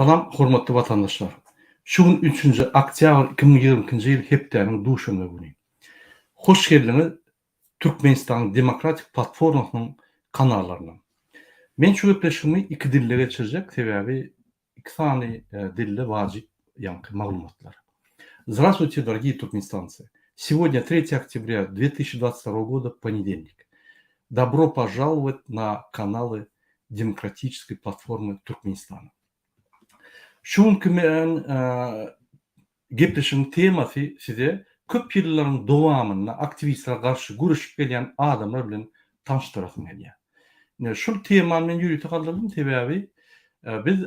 Salam, hormatly vatandaşlar. Şuň 3-nji oktýabr 2022-nji ýyl hepdeniň duşanby güni. Hoş geldiňiz Türkmenistan Demokratik Platformasynyň kanallaryna. Men şu gepleşigimi iki dille geçirjek, sebäbi iki sany dilde wajyp ýa-ni maglumatlar. Здравствуйте, дорогие туркменистанцы. Сегодня 3 октября 2022 года, понедельник. Добро пожаловать на каналы Демократической платформы Туркменистана. Şuňky men gepleşiň temasy size köp ýyllaryň dowamynda aktivistlara garşy görüşip gelýän adamlar bilen tanıştyrasym gelýär. Şol temany men ýürüte galdyrdym sebäbi biz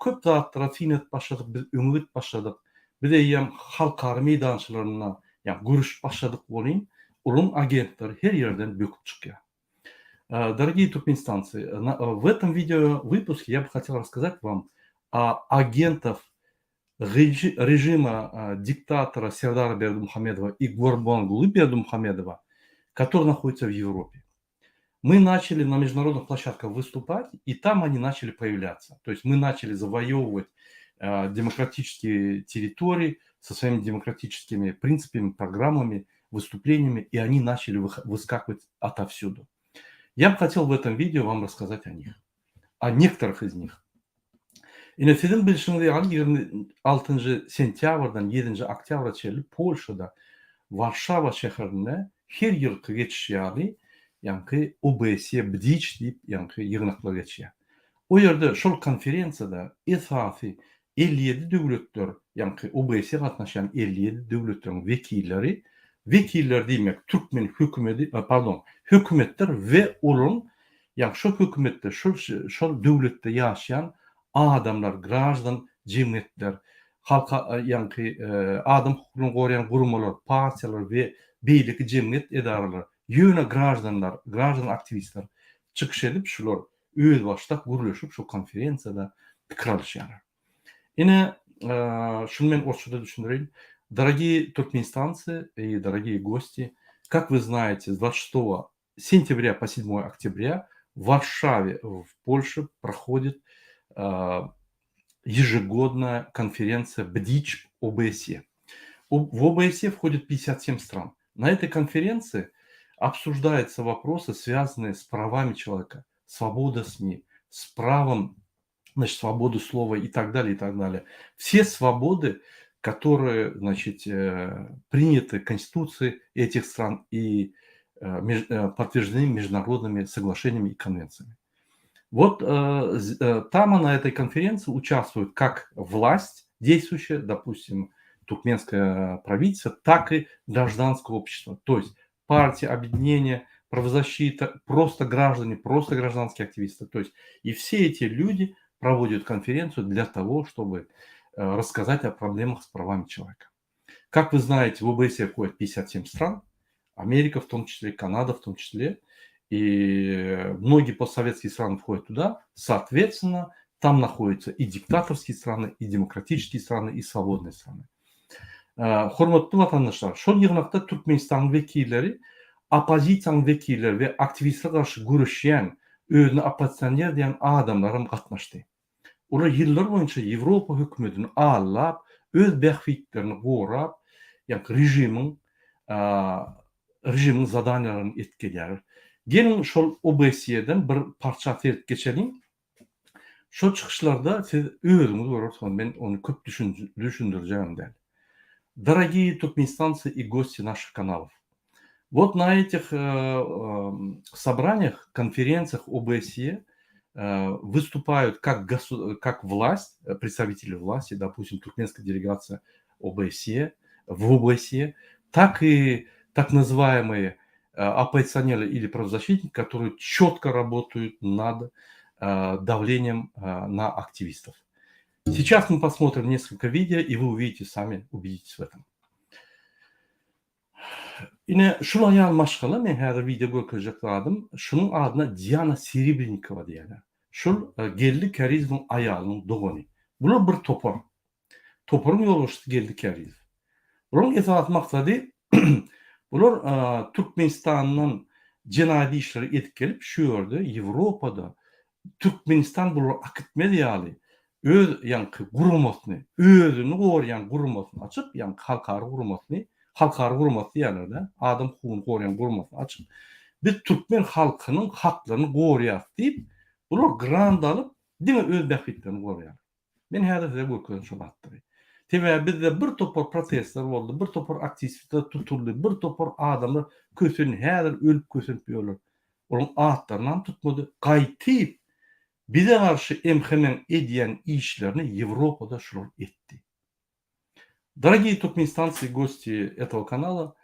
köp zatlara synet başladyk, biz öňüt başladyk. Biz eýem halkary meýdançylaryna ýa görüş başladyk bolyn, ulum agentler her ýerden böküp çykýar. Дорогие туркменистанцы, в этом видео-выпуске я бы хотел рассказать вам о агентов режима диктатора Сердара Бердымухамедова и Гурбангулы Бердымухамедова, которые находятся в Европе. Мы начали на международных площадках выступать, и там они начали появляться. То есть мы начали завоевывать демократические территории со своими демократическими принципами, программами, выступлениями, и они начали выскакивать отовсюду. Я бы хотел в этом видео вам рассказать о них, о некоторых из них. Ine sizin bilişiňizde 26 sentýabrdan 7 oktýabra çenli Polşada Warşawa şäherine her ýylky geçiş ýaly, ýa-ni OBSE Bdiç diýip ýa-ni ýygnaklar geçýär. O ýerde şol konferensiýada esasy 57 döwletler, ýa-ni OBSE gatnaşan 57 döwletleriň wekilleri, wekiller diýmek Türkmen hökümeti, hökümetler we olun, ýa şol hökümetde, şol döwletde ýaşaýan adamlar, grajdan jemgyýetler, halka ýa-ni adam hukukyny gorayan gurumlar, partiýalar we beýleki jemgyýet edaralary, ýöne grajdanlar, grajdan aktivistler çykyş edip şular öz başda gürleşip şu konferensiýada pikir alýarlar. Ine şunu men orçuda düşündireyim. Дорогие туркменистанцы и дорогие гости, как вы знаете, с 26 сентября по 7 октября в Варшаве, в Польше, проходит ежегодная конференция БДИЧ ОБСЕ. В ОБСЕ входит 57 стран. На этой конференции обсуждаются вопросы, связанные с правами человека, свобода СМИ, с правом, значит, свободы слова и так далее, и так далее. Все свободы, которые, значит, приняты Конституцией этих стран и подтверждены международными соглашениями и конвенциями. Вот там на этой конференции участвует как власть действующая, допустим, туркменское правительство, так и гражданское общество. То есть партии, объединения, правозащита, просто граждане, просто гражданские активисты. То есть и все эти люди проводят конференцию для того, чтобы рассказать о проблемах с правами человека. Как вы знаете, в ОБСЕ входит 57 стран, Америка в том числе, Канада в том числе, и многие постсоветские страны входят туда. Соответственно, там находятся и диктаторские страны, и демократические страны, и свободные страны. Hormatly vatandaşlar, şol ýygnakda Türkmenistan wekilleri, opozisiýanyň wekilleri we aktivistler garşy görüşýän, özüni opozitsioner diýen adamlar gatnaşdy. Olar yıllar boyunca Avrupa hükümetini ağırlap, öz behfitlerini gorap, yani rejimin zadanlarını etkiler. Gelin şol OBSE'den bir parça terip geçelim. Şol çıkışlarda siz özünüz görürsünüz, ben onu köp düşündüreceğim der. Дорогие туркменистанцы и гости наших каналов. Вот на этих собраниях, конференциях ОБСЕ выступают как власть, представители власти, допустим, туркменская делегация ОБСЕ, в ОБСЕ, так и так называемые оппозиционеры или правозащитники, которые четко работают над давлением на активистов. Сейчас мы посмотрим несколько видео, и вы увидите сами, убедитесь в этом. Yine şul aýan maşgala men häzir video görkezjekdim. Şunun adyna Diana Serебренникова diýerler. Şul Geldi Karizowyň aýalynyň dogany. Bular bir topar. Toparyň ýolbaşçysy Geldi Karizov. Bular esas maksady bular Türkmenistanyň jenadi işleri etip gelip şu ýerde Ýewropada Türkmenistan bular akıtma diýýärli. öz yankı gurumasını, özünü goruyan gurumasını açıp, yani halkary gurumasını yani da adam hukugyny goruyan gurumasını açıp, biz Türkmen halkynyň haklaryny goruýas diýip, bular grant alyp, diňe öz bähitlerini goruýar. Men häzir size görkezip şol atdyry. Tebe bizde bir topar protestler boldy, bir topar aktivistler tutuldy, bir topar adamlar kösün häzir ölüp kösünüp ýörler. Olaryň atlaryny tutmady, gaýtyp bize karşı emhemen ediyen işlerini Европада şular etdi. Дорогие туркменистанцы и гости этого канала,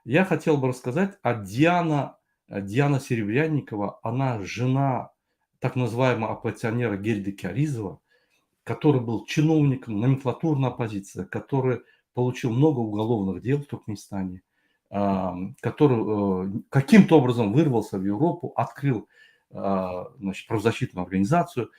я хотел бы рассказать о Диана Серебрянникова. Она жена так называемого оппозиционера Гельдика Ризова, который был чиновником номенклатурной оппозиции, который получил много уголовных дел в Туркменистане, который каким-то образом вырвался в Европу, открыл правозащитную организацию,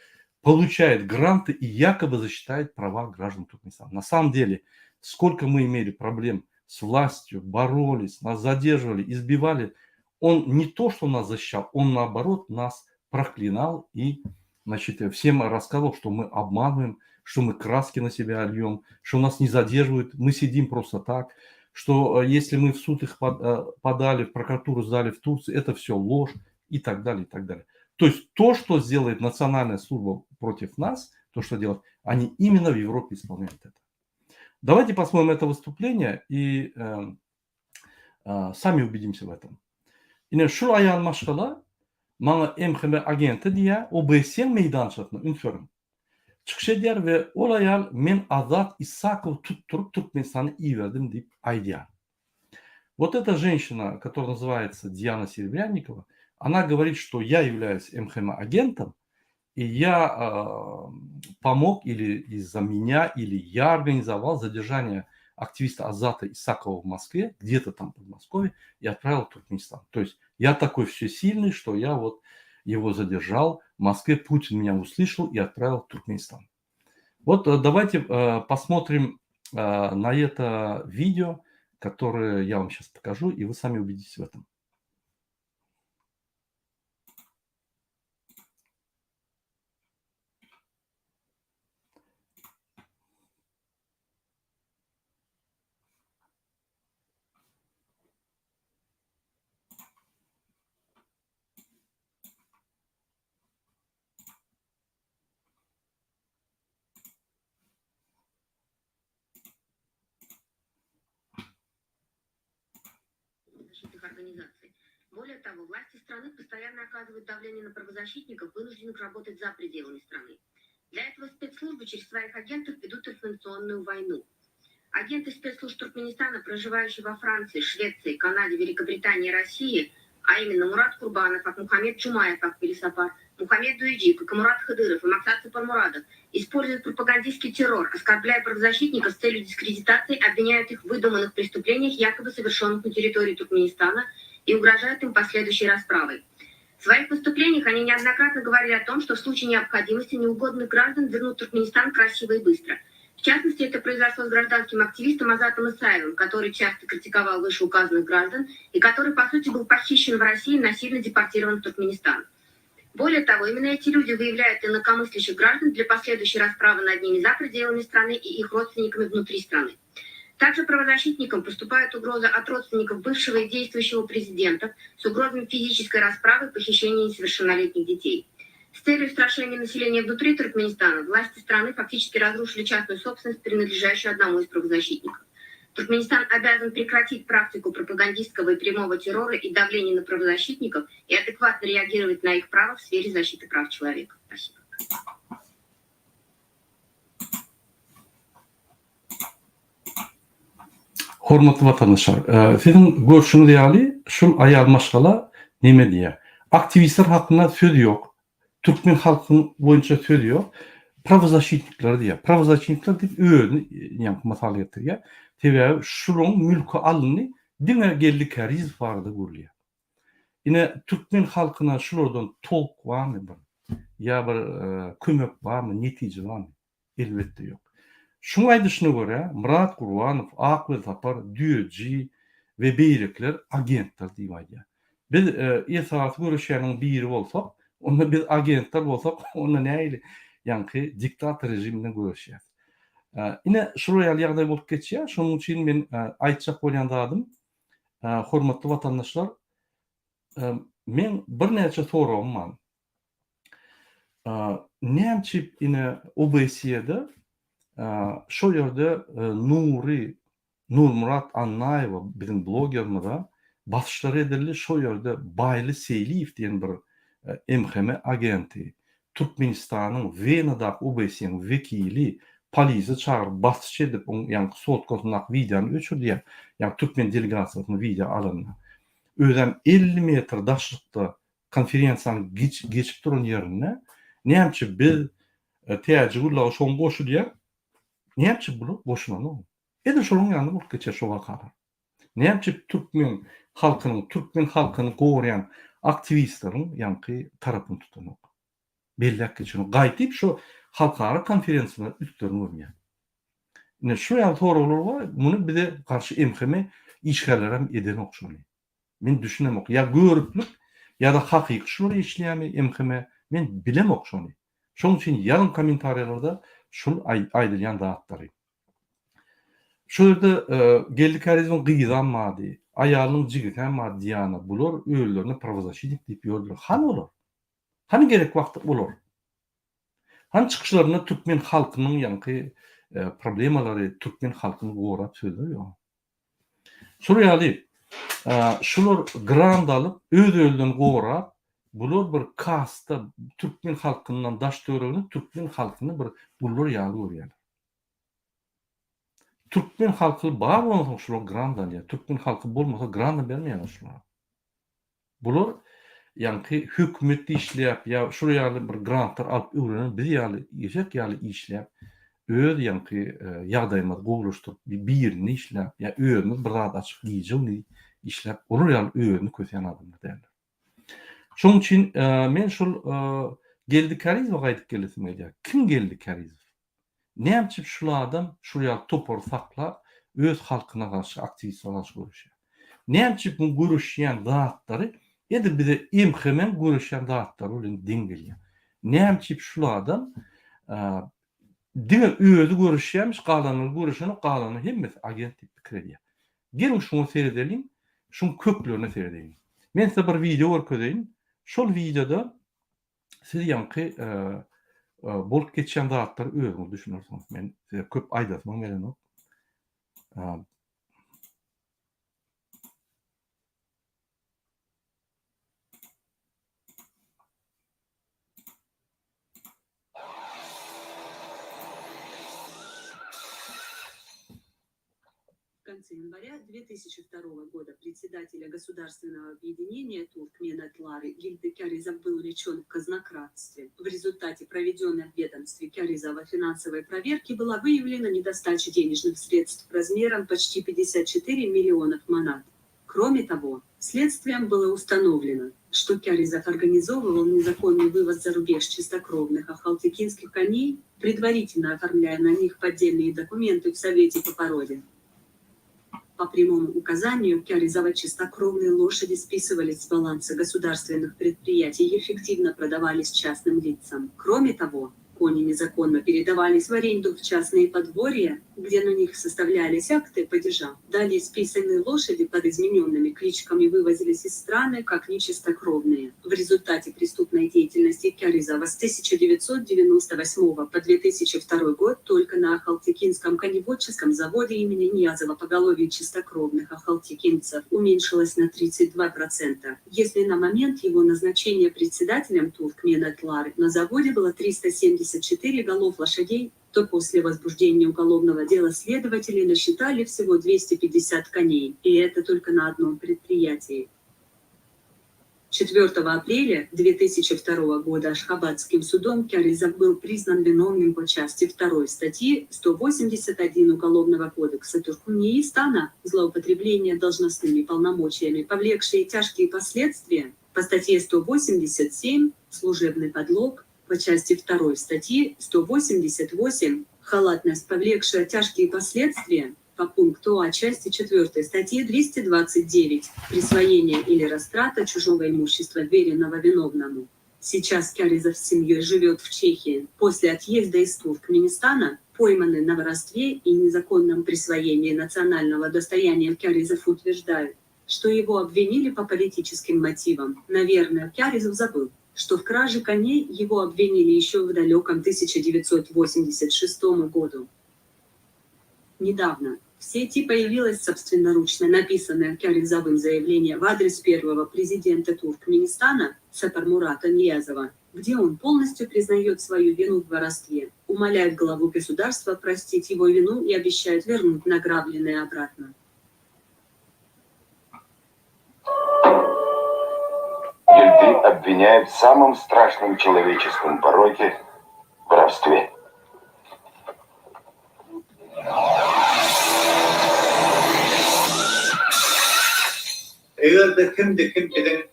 получает гранты и якобы защищает права граждан Туркменистана. На самом деле, сколько мы имели проблем с властью, боролись, нас задерживали, избивали, он не то, что нас защищал, он наоборот нас проклинал и, значит, всем рассказывал, что мы обманываем, что мы краски на себя льем, что нас не задерживают, мы сидим просто так, что если мы в суд их подали, в прокуратуру сдали в Турции, это все ложь и так далее, и так далее. То есть то, что сделает национальная служба против нас, то, что делают, они именно в Европе исполняют это. Давайте посмотрим это выступление и сами убедимся в этом. Yine şu ayağın maşgala bana MHM agenti diye OBS'nin meydançasına ünförüm. Çıkış eder ve olayal men Azat Исаков tutturup Türkmenistan'ı iyi verdim deyip aydiya. Вот эта женщина, которая называется Диана Серебрянникова, она говорит, что я являюсь МХМ-агентом, и я помог или из-за меня, или я организовал задержание активиста Азата Исакова в Москве, где-то там в Подмосковье, и отправил в Туркменистан. То есть я такой всесильный, что я вот его задержал в Москве, Путин меня услышал и отправил в Туркменистан. Вот давайте посмотрим на это видео, которое я вам сейчас покажу, и вы сами убедитесь в этом. Организаций. Более того, власти страны постоянно оказывают давление на правозащитников, вынужденных работать за пределами страны. Для этого спецслужбы через своих агентов ведут информационную войну. Агенты спецслужб Туркменистана, проживающие во Франции, Швеции, Канаде, Великобритании и России, а именно Мурат Курбанов, Акмухамед Джумаев, Акбелисапар, Мухаммед Дуиджип, Камурат Хадыров и Максат Сапармурадов, используют пропагандистский террор, оскорбляя правозащитников с целью дискредитации, обвиняют их в выдуманных преступлениях, якобы совершенных на территории Туркменистана, и угрожают им последующей расправой. В своих выступлениях они неоднократно говорили о том, что в случае необходимости неугодных граждан вернут Туркменистан красиво и быстро. В частности, это произошло с гражданским активистом Азатом Исаевым, который часто критиковал вышеуказанных граждан и который, по сути, был похищен в России и насильно депортирован в Туркменистан. Более того, именно эти люди выявляют инакомыслящих граждан для последующей расправы над ними за пределами страны и их родственниками внутри страны. Также правозащитникам поступают угрозы от родственников бывшего и действующего президента с угрозами физической расправы и похищения несовершеннолетних детей. С целью устрашения населения внутри Туркменистана власти страны фактически разрушили частную собственность, принадлежащую одному из правозащитников. Туркменистан обязан прекратить практику пропагандистского и прямого террора и давления на правозащитников и адекватно реагировать на их права в сфере защиты прав человека. Спасибо. Hormatly vatandaşlar, sizin görüşünüz ýaly şul aýal maşgala neme diýär? Aktivistler hakkında söz yok. Türkmen halkynyň boýunça söz yok. Pravozащитниклер diýär. Pravozащитниклер diýip özüni ýa-ni masal getirýär. Tebe şuruň mülkü alyny diňe geldik riz bardy gurulýar. Ine Türkmen halkyna şulardan tolk barmy bir? Ýa bir kömek barmy, netije barmy? Elbetde ýok. Şuňa aýdyşyna görä Murat Gurbanov, Akbelsapar, Düýeci we beýrekler agentler diýip aýdýar. Biz esasy görüşýäniň biri bolsak, onda biz agentler bolsak, onda näýli? yankı diktator rejimine görüşýär. Ine şuraya ýagdaý bolup geçýär. Şonuň üçin men aýtjak bolýan zadım, hormatly watandaşlar, men bir näçe soragym bar. Näçip ine OBS'de şo ýerde Nurmurat Annaýewa bizim blogermyza basışlar edildi. Şo ýerde Baýly Seýliýew diýen bir MHM agenti, Türkmenistanyň Wenadaky OBS'niň wekili polisi çağırıp basış edip ýa-ni sotkasynaky videony öçürdiýär. Ýa Türkmen delegasiýasynyň video alanyny. Özem 50 metr daşlykda konferensiýany geçip duran ýerine näçe biz täjegullar şoň boşudýar. Näçe bu boşunany? Ede şonuň ýanyna bolup geçer şo wakalar. Näçe Türkmen halkyny gowrayan aktivistleriň ýa-ni tarapyny tutanok. Bellek geçen gaýtyp şo halkara konferensiýalar üstlerini görmýär. Ine şu ýaly soralar bar, muny bize garşy MHM işgärler hem eden okşuny. Men düşünemok. Ya görüplük ya da hakyky şular işleýärmi MHM, men bilemok şonu. Şoň üçin ýalyn kommentariýalarda şol aýdylýan zatlary. Şu ýerde geldik Karizm gyýdanmady, aýalynyň jigitänmady diýany bular öýlerini provozaçylik diýip ýördiler. Han olar? Hani gerek wagt bolar? Han çykyşlaryna Türkmen halkynyň ýa-ni problemalary, Türkmen halkyny gowrap söýler. Şol ýaly şular grant alyp öz öýlerini gowrap, bular bir kasta Türkmen halkyndan daş töregini, Türkmen halkyny bir bular ýaly görýär. Türkmen halky bar bolsa şular grant alýar. Türkmen halky bolmasa grant bermeýär şular. Bular ýa-ni hökümetde işläp ýa şu ýaly bir grantlar alyp öwrenen bir ýaly ýeşek ýaly işläp öz ýa-ni ýagdaýymy gowruşdyryp bir ýerini işläp ýa öýüni bir zat açyk diýjegini işläp olur ýaly öýüni kötýän adamlar derler. Şoň üçin men şol geldi Karizm'a gaýdyp gelesim gelýär. Kim geldi Karizm? Näçip şol adam şu ýaly topor saklap öz halkyna garşy aktivist bolýar görüşýär. Näçip bu görüşýän zatlary edi bize MHM görüşýän zatlary bilen diň gelýär. Näçip şol adam diňe özü görüşýärmiş, galanyny görüşýän, galany hemmesi agent diýip pikir edýär. Gelin şunu seredelim, şunu köplerini seredelim. Men size bir video görkezeyim. Şol videoda siz ýa-ni bolup geçýän zatlary özüňiz düşünürsiňiz. Men size köp aýdasmam gelenok. В конце января 2002 года председателя государственного объединения Туркменатлары Гильды Кяризов был уличен в казнократстве. В результате проведенной в ведомстве Кяризова финансовой проверки была выявлена недостача денежных средств размером почти 54 миллионов манат. Кроме того, следствием было установлено, что Кяризов организовывал незаконный вывоз за рубеж чистокровных ахалтекинских коней, предварительно оформляя на них поддельные документы в Совете по породе. По прямому указанию Кяризова чистокровные лошади списывались с баланса государственных предприятий и эффективно продавались частным лицам. Кроме того, кони незаконно передавались в аренду в частные подворья, где на них составлялись акты падежа. Далее списанные лошади под измененными кличками вывозились из страны как нечистокровные. В результате преступной деятельности Кяризова с 1998 по 2002 год только на Ахалтекинском коневодческом заводе имени Ниязова поголовье чистокровных ахалтекинцев уменьшилось на 32%. Если на момент его назначения председателем Туркменатлары на заводе было 374 голов лошадей, то после возбуждения уголовного дела следователи насчитали всего 250 коней, и это только на одном предприятии. 4 апреля 2002 года Ашхабадским судом Кяризов был признан виновным по части 2 статьи 181 Уголовного кодекса Туркменистана «Злоупотребление должностными полномочиями, повлекшие тяжкие последствия», по статье 187 «Служебный подлог», по части 2 статьи 188 «Халатность, повлекшая тяжкие последствия», по пункту А части 4 статьи 229 «Присвоение или растрата чужого имущества, веренного виновному». Сейчас Кяризов с семьей живет в Чехии. После отъезда из Туркменистана, пойманный на воровстве и незаконном присвоении национального достояния, Кяризов утверждает, что его обвинили по политическим мотивам. Наверное, Кяризов забыл, что в краже коней его обвинили еще в далеком 1986 году. Недавно в сети появилось собственноручно написанное Кяризовым заявление в адрес первого президента Туркменистана Сапармурата Ниязова, где он полностью признает свою вину в воровстве, умоляет главу государства простить его вину и обещает вернуть награбленное обратно. Гильды обвиняют в самом страшном человеческом пороке – воровстве. Eğer de kim bilen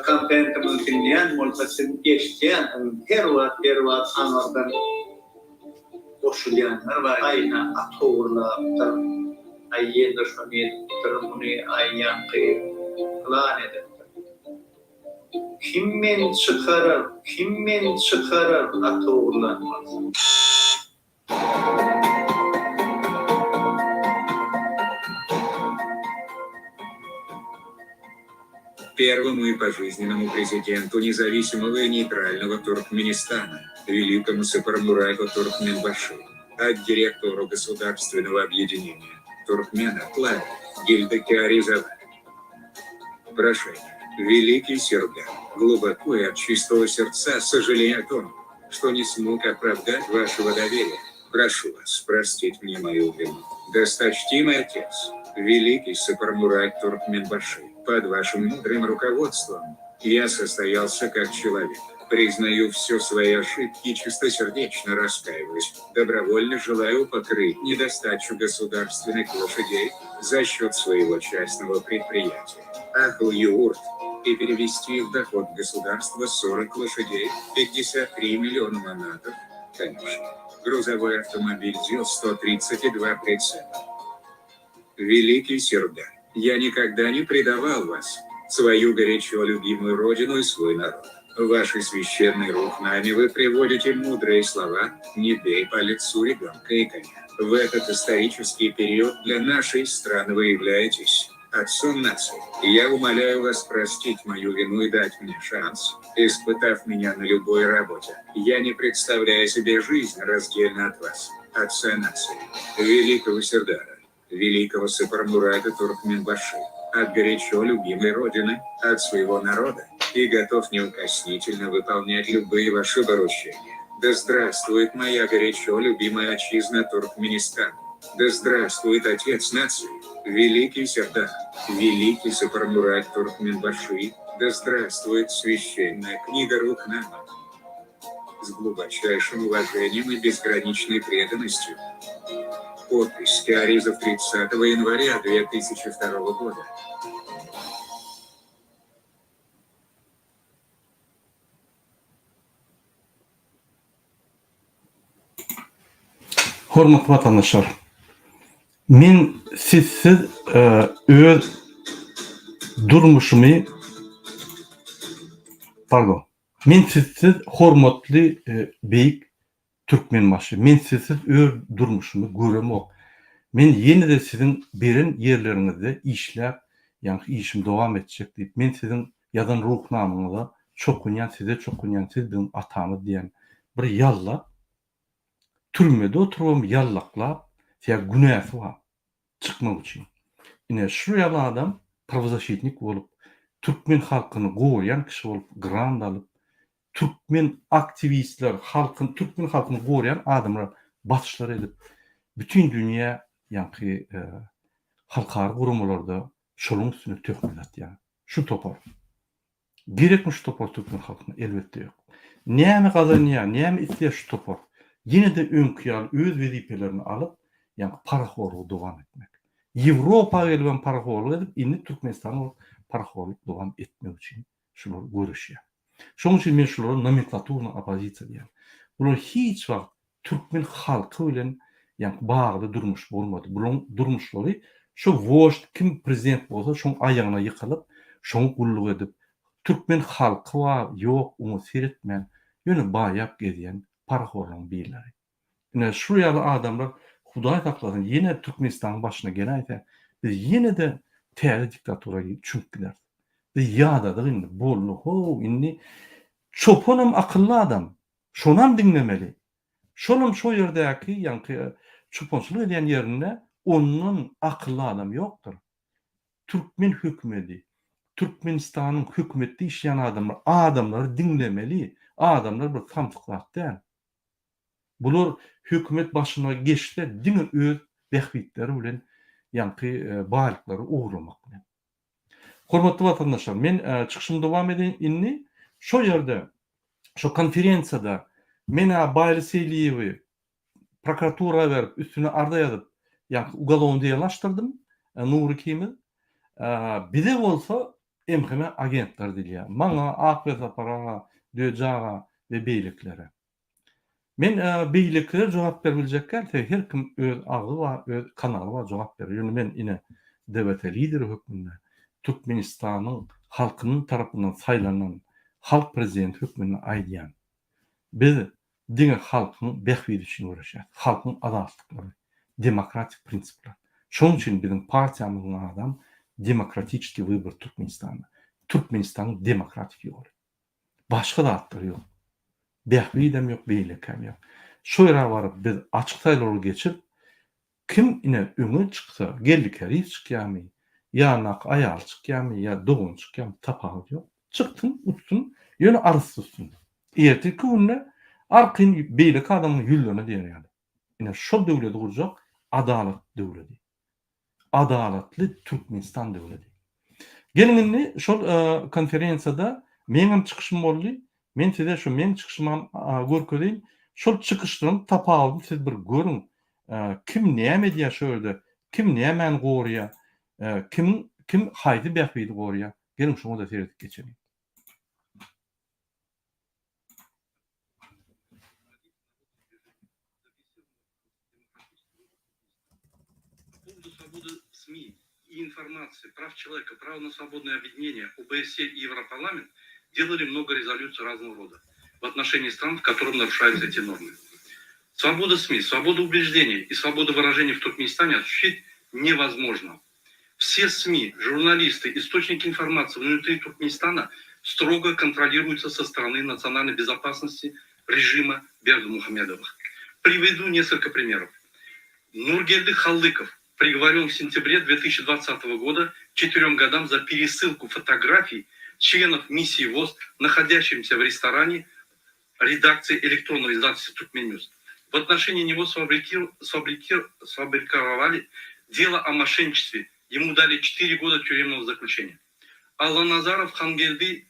kampanyamızı dinleyen, moltasını geçtiyen, her vaat anlardan koşulayanlar var. Ayna atoğurlar, ayyen düşmaniyet, bunu ayyan kılan edin. Kimmen çıkarar atoğurlanmaz. Первому и пожизненному президенту независимого и нейтрального Туркменистана, великому Сапармурату Туркменбашы, директору государственного объединения Туркмен-Атлари Гильдекяризова. Прошение. Великий Сердар, глубоко и от чистого сердца сожалею о том, что не смог оправдать вашего доверия. Прошу вас простить мне мою вину. Досточтимый отец, великий Сапармурат Туркменбашы, под вашим мудрым руководством я состоялся как человек. Признаю все свои ошибки и чистосердечно раскаиваюсь. Добровольно желаю покрыть недостачу государственных лошадей за счет своего частного предприятия Ахл-Юурт и перевести в доход государства 40 лошадей, 53 миллиона манатов, конечно. Грузовой автомобиль ЗИЛ-132 прицепа. Великий Сердар, я никогда не предавал вас, свою горячо любимую родину и свой народ. Вашей священной рухнами вы приводите мудрые слова «Не бей по лицу ребенка и коня». В этот исторический период для нашей страны вы являетесь отцом нации. Я умоляю вас простить мою вину и дать мне шанс, испытав меня на любой работе. Я не представляю себе жизнь раздельно от вас, отца нации, великого Сердара, великого Сапармурата Туркменбашы, от горячо любимой родины, от своего народа, и готов неукоснительно выполнять любые ваши поручения. Да здравствует моя горячо любимая отчизна Туркменистан! Да здравствует отец нации, великий Сердар, великий Сапармурат Туркменбашы! Да здравствует священная книга Рухнами! С глубочайшим уважением и безграничной преданностью. Подпись Кяризов 30 января 2002 года. Hormatly vatandaşlar, men sizsiz öz durmuşumu, men sizsiz hormatly beyik Türkmenbaşı, men sizsiz öz durmuşumu göremok. Men yine de sizin beren yerlerinizde işler, yani işim devam edecek deyip, men sizin yazan ruhnamınıza çok ünyan sizin atanı diyen bir yalla, türmede oturup yallakla, ya günahı var, çıkmak için. Yine şu yalan adam, pravozащитник olup, Türkmen halkını koruyan kişi olup, grant alıp, Türkmen aktivistler, Türkmen halkını koruyan adamlar batışlar edip, bütün dünya yani halkar kurumlarda şolun üstüne tökmülat yani. Şu topar. Gerekmiş topar Türkmen halkına elbette yok. Neymi kazanıyor, neymi istiyor şu topar. Yine de önkıyal, öz vazifelerini alıp yani paraxorluğu devam etmek. Avrupa gelip paraxorluğu edip, yine Türkmenistan'a paraxorluğu devam etmek için şular görüşüyor. Şunun için men şulara nomenklaturna opozisiya diyen. Bunlar hiç vaqt Türkmen halkı bilen yani bağlı durmuş bolmadı. Bunun durmuşları şu voşt kim prezident bolsa şoň ayağına yıkılıp, şoň gulluk edip Türkmen halkı var, yok, onu seyretmen, yönü bayap geziyen paraxorluğun birileri. Yine şuraya adamlar Huday taklasın, yine Türkmenistan'ın başına gelaydı. Biz yine de terör diktatorayı çünküler. Biz yağdadık indi, bollu, inni çopanım akıllı adam. Şonam dinlemeli. Şonam şu yerdeki yankı çopançılık eden yerine onun akıllı adam yoktur. Türkmen hükümeti, Türkmenistan'ın hükümeti işleyen adamları dinlemeli. Adamlar bir tamtıklat değil. Bular hükümet başına geçti, dini öz behbitleri bilen yankı bağlıkları uğramak bilen. Hormatly vatandaşlar, men çıkışım devam edeyim inni. Şu yerde, şu konferensiyada mena Bayliseliyevi prokuratura verip üstüne arda yazıp yankı uголовно yalaştırdım. Nuri Kimil. Bir de olsa emkime agentler dilya. Mana akbet apara, döjağa ve beyliklere. Men beýleklere jogap berilejekler, her kim öz agy var, öz kanaly var jogap berir. Ýöne men ine dewlete lideri hökmünde Türkmenistanyň halkynyň tarapyndan saýlanan halk prezidenti hökmüne aýdýan. Biz diňe halkyň behbidi üçin uğraşýar. Halkyň azatlyklary, demokratik prinsipler. Şoň üçin biziň partiýamyzyň adam demokratiçki wybor Türkmenistanda. Türkmenistanyň demokratik ýoly. Başga da atları ýok. Behbidem yok, beýlekem yok. Şu ýere baryp biz açyk saýlary geçip kim ine öňe çyksa, geldik heri çykýarmy, ýa-nak aýal çykýarmy, ýa dogun çykýarmy, tapagy ýok. Çykdyn, utdun, ýöne arys tutdun. Erteki günde arkyň beýlek adamyň ýüzlerine diýerler. Ine şol döwleti gurjak adalet döwleti. Adaletli Türkmenistan döwleti. Gelindi şol konferensiyada meňem çykyşym boldy. Men size şu men çıkışmam görkedeýin. Şol çıkışlaryny tapagyny siz bir görün. Kim näme diýär şöyle, kim näme gorýa, kim haýdy behbidi gorýa. Gelin şoňa da seyredip geçelim. По поводу свободы СМИ и информации, прав человека, право на свободное объединение, ОБСЕ и Европарламент делали много резолюций разного рода в отношении стран, в которых нарушаются эти нормы. Свобода СМИ, свобода убеждений и свобода выражения в Туркменистане осуществить невозможно. Все СМИ, журналисты, источники информации внутри Туркменистана строго контролируются со стороны национальной безопасности режима Бердымухамедовых. Приведу несколько примеров. Нургелды Халлыков приговорен в сентябре 2020 года к 4 годам за пересылку фотографий членов миссии ВОЗ, находящимся в ресторане редакции электронного издательства «Туркменньюз». В отношении него сфабриковали дело о мошенничестве. Ему дали 4 года тюремного заключения. Алланазаров Хангелди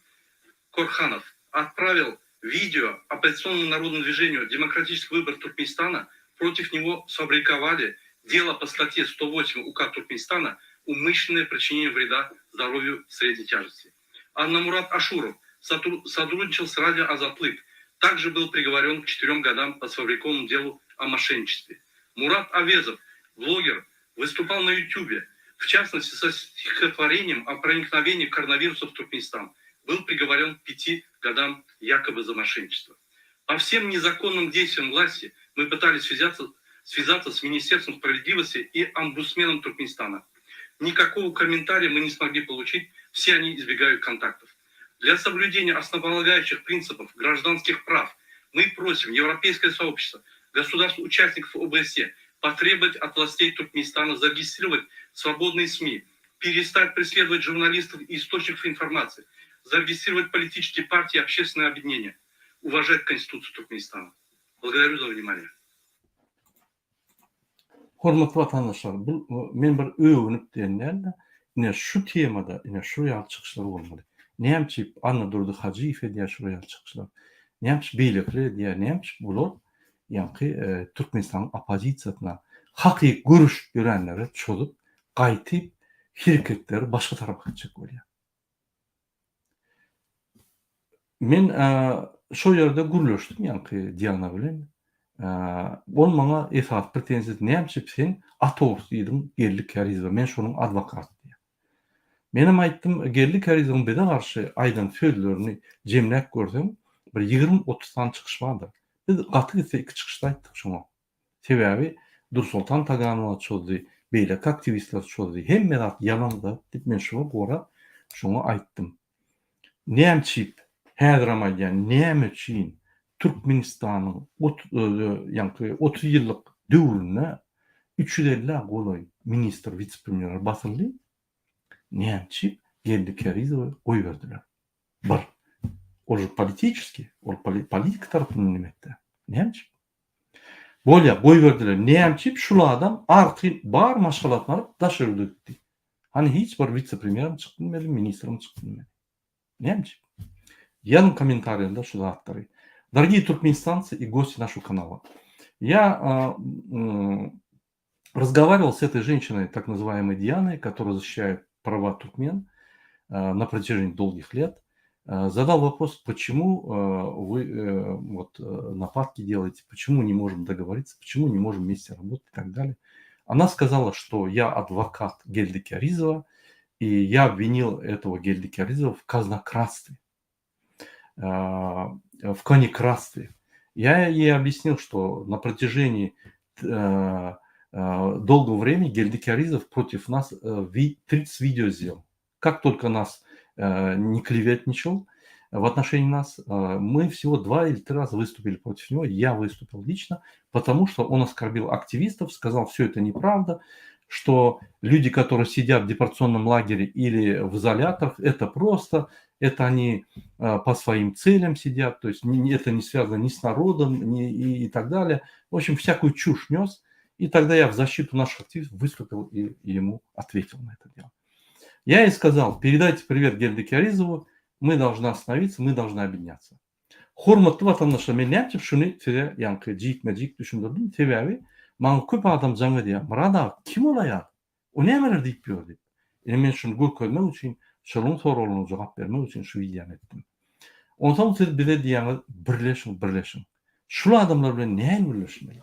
Корханов отправил видео оппозиционному народному движению «Демократический выбор Туркменистана». Против него сфабриковали дело по статье 108 УК Туркменистана «Умышленное причинение вреда здоровью средней тяжести». Аннамурат Ашуров сотрудничал с радио «Азатлык». Также был приговорен к 4 годам по сфабрикованному делу о мошенничестве. Мурат Авезов, блогер, выступал на Ютубе, в частности со стихотворением о проникновении коронавируса в Туркменистан. Был приговорен к 5 годам якобы за мошенничество. По всем незаконным действиям власти мы пытались связаться с Министерством справедливости и омбудсменом Туркменистана. Никакого комментария мы не смогли получить, все они избегают контактов. Для соблюдения основополагающих принципов гражданских прав мы просим Европейское сообщество, государств-участников ОБСЕ потребовать от властей Туркменистана зарегистрировать свободные СМИ, перестать преследовать журналистов и источников информации, зарегистрировать политические партии и общественные объединения, уважать Конституцию Туркменистана. Благодарю за внимание. Hormatly vatandaşlar, men bir öwünüp diýenler, ine şu temada, ine şu ýaly çykyşlar bolmaly. Näme Anna Durdy Hajyýew diýär şu ýaly çykyşlar. Näme beýlekler diýär, näme bular ýa-ni Türkmenistan opozisiýasyna hakyky görüş görenleri çolup, gaýtyp, hereketleri başga tarapga gitjek bolýar. Men şu ýerde gürleşdim ýa-ni Diana bilen. Ol maňa esas pretensiýa näme sen atowus diýdim, geldik Karizma, men şonuň adwokaty diýär. Benim ayttım geldi karizm bede karşı aydan sözlerini cemlek görsem bir 20-30 tane çıkışmadı. Biz katı gitse 2 çıkışta ayttık şuna. Sebebi Nursultan Taganova çözdü, beylek aktivistler çözdü. Hem merak yanımda dip men şuna gora şuna ayttım. Näçip häzir amaýan näme üçin Türkmenistanyň 30 ýyllyk döwrüne 350 golay ministr, vice-premier basyldy. Näçip geldi Kerizow goýberdiler. Bir, ol politiski, ol politik tarapyndan nimekde. Näçip? Bolýa goýberdiler. Näçip şul adam arky bar maşgalatlar daşyrdy. Hani hiç bir vice-premier çykdymady, ministrim çykdymady. Näçip? Я на комментариях, да, что авторы. Дорогие туркменистанцы и гости нашего канала, я разговаривал с этой женщиной, так называемой Дианой, которая защищает права туркмен на протяжении долгих лет. Задал вопрос, почему вы нападки делаете, почему не можем договориться, почему не можем вместе работать и так далее. Она сказала, что я адвокат Гельды Кяризова, и я обвинил этого Гельды Кяризова в казнократстве. В конекратстве. Я ей объяснил, что на протяжении долгого времени Гельды Кяризов против нас 30 видео сделал. Как только нас не клеветничал в отношении нас, мы всего 2 или 3 раза выступили против него. Я выступил лично, потому что он оскорбил активистов, сказал, все это неправда, что люди, которые сидят в депортационном лагере или в изоляторах, это просто, это они по своим целям сидят, то есть это не связано ни с народом, и так далее. В общем, всякую чушь нес. И тогда я в защиту наших активистов выступил и ему ответил на это дело. Я ей сказал, передайте привет Гельде Кяризову, мы должны остановиться, мы должны объединяться. Hormatly vatandaşlar, men näçe şunu size yankı jikme-jik düşündürdüm. Sebebi, maňa köp adam jaňa diýär, "Murada kim olaýar? O nämeler diýip ýördi?" Men şunu görkezmek üçin, şolun soragyna jogap bermek üçin şu videomy etdim. Ondan siz bize diýäňiz, birleşin. Şul adamlar bilen näme birleşmeli?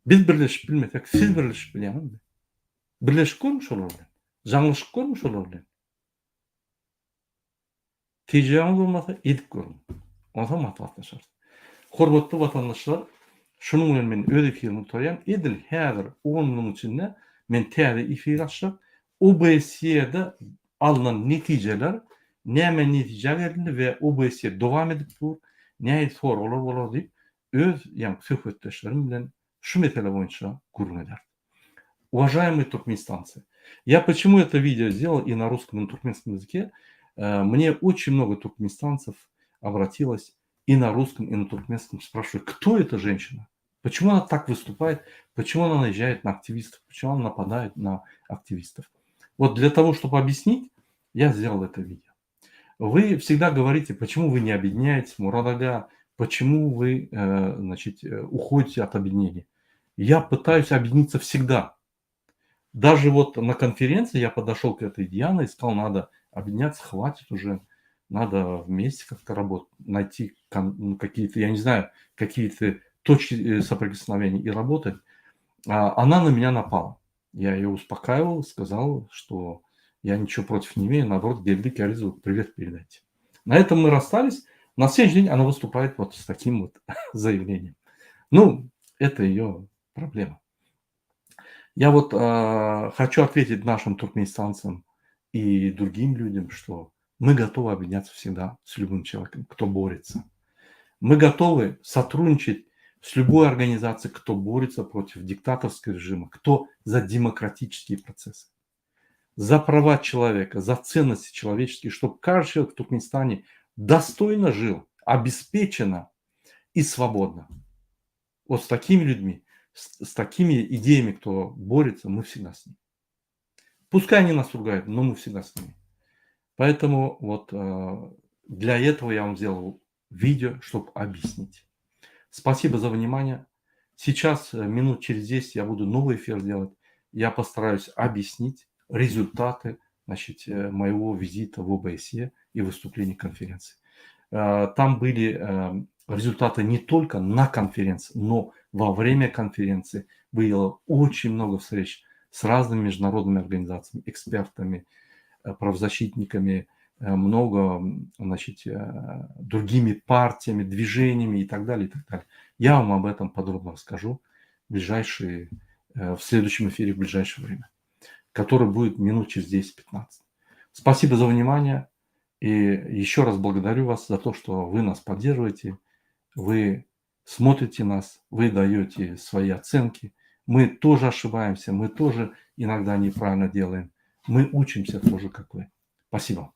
Biz birleşip bilmesek, siz birleşip bilýärmi? Birleşip görmüş olar bilen. Jaňlyşyk görmüş olar bilen. Tejrübemiz bolmasa edip görün. Ondan matlatlaşar. Hormatly vatandaşlar, şunun bilen men öz efirimi tutaýan. Edil häzir 10 minutyň içinde men täze efir açjak. OBS'de alınan neticeler näme netije geldi ve OBS dowam edip dur. Näme soralar bolar diýip öz söhbetdeşlerim bilen şu mesele boýunça gurrun eder. Уважаемые туркменистанцы, я почему это видео сделал и на русском, и на туркменском языке? Мне очень много туркменистанцев обратилось и на русском, и на туркменском, спрашивают, кто эта женщина? Почему она так выступает? Почему она наезжает на активистов? Почему она нападает на активистов? Вот для того, чтобы объяснить, я сделал это видео. Вы всегда говорите, почему вы не объединяетесь, Мурадага, почему вы уходите от объединения. Я пытаюсь объединиться всегда. Даже вот на конференции я подошел к этой Диане и сказал, надо объединяться, хватит уже, надо вместе как-то работать, найти какие-то, я не знаю, какие-то точки соприкосновения и работать. Она на меня напала. Я ее успокаивал, сказал, что я ничего против не имею, наоборот, Гельде Кяризову привет передайте. На этом мы расстались. На следующий день она выступает вот с таким вот заявлением. Ну, это ее проблема. Я вот хочу ответить нашим туркменистанцам и другим людям, что мы готовы объединяться всегда с любым человеком, кто борется. Мы готовы сотрудничать с любой организацией, кто борется против диктаторского режима, кто за демократические процессы, за права человека, за ценности человеческие, чтобы каждый человек в Туркменистане достойно жил, обеспеченно и свободно. Вот с такими людьми, с такими идеями, кто борется, мы всегда с ними. Пускай они нас ругают, но мы всегда с ними. Поэтому вот для этого я вам сделал видео, чтобы объяснить. Спасибо за внимание. Сейчас, минут через 10, я буду новый эфир делать. Я постараюсь объяснить результаты моего визита в ОБСЕ и выступления конференции. Там были результаты не только на конференции, но во время конференции было очень много встреч с разными международными организациями, экспертами, правозащитниками, много, значит, другими партиями, движениями и так далее, и так далее. Я вам об этом подробно расскажу в следующем эфире в ближайшее время, который будет минут через 10-15. Спасибо за внимание. И еще раз благодарю вас за то, что вы нас поддерживаете, вы смотрите нас, вы даете свои оценки. Мы тоже ошибаемся, мы тоже иногда неправильно делаем. Мы учимся тоже, как вы. Спасибо.